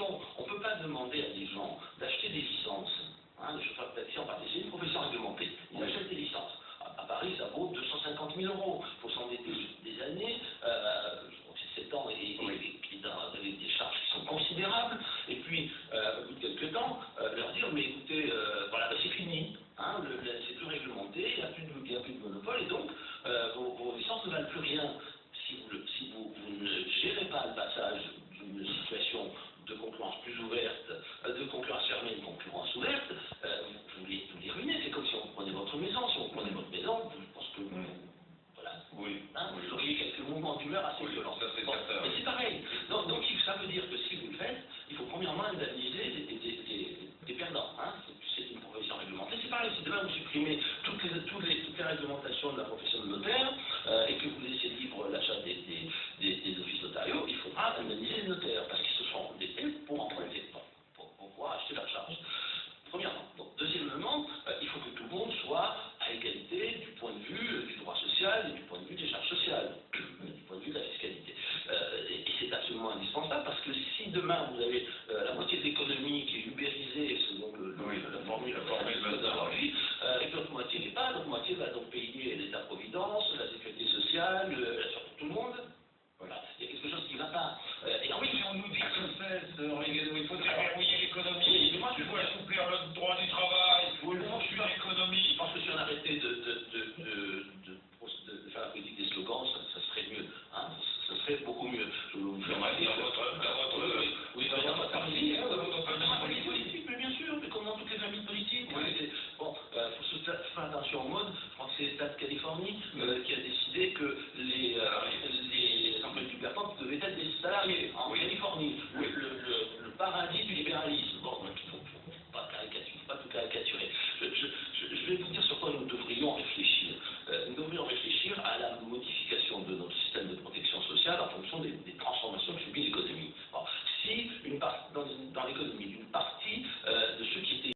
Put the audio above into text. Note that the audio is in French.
profession, on ne peut pas demander à des gens d'acheter des licences. Hein, les chauffeurs de taxi en particulier, c'est une profession réglementée. Ils achètent des licences. À Paris, ça vaut 250 000 euros. Il faut s'endetter sur des années, je crois que c'est 7 ans, avec des charges qui sont considérables. Et puis, au bout de quelques temps, leur dire, mais écoutez, voilà, c'est fini. Hein, c'est plus réglementé, il n'y a plus de monopole, et donc vos licences ne valent plus rien. Si vous ne gérez pas le passage d'une situation de concurrence plus ouverte, de concurrence fermée à une concurrence ouverte, vous les ruinez. C'est comme si on prenait votre maison. Si on prenait votre maison, je pense que voilà, vous auriez quelques mouvements d'humeur assez violents. Mais c'est pareil. Donc ça veut dire que si vous le faites, il faut premièrement indemniser des perdants. Hein. C'est une profession réglementée. C'est pareil, si demain vous supprimez toutes les réglementations de la profession de notaire et que vous laissez libre l'achat des offices notariaux, il faudra indemniser les notaires parce qu'ils se sont endettés pour emprunter, pour pouvoir acheter leur charge. Premièrement. Donc, deuxièmement, il faut que tout le monde soit à égalité du point de vue du droit social et du point de vue des charges sociales, du point de vue de la fiscalité. Et c'est absolument indispensable parce que si demain vous avez la moitié de l'économie qui est ubérisée selon la formule d'aujourd'hui, et que l'autre moitié n'est pas, l'autre moitié va donc payer l'État-providence, la sécurité sociale, la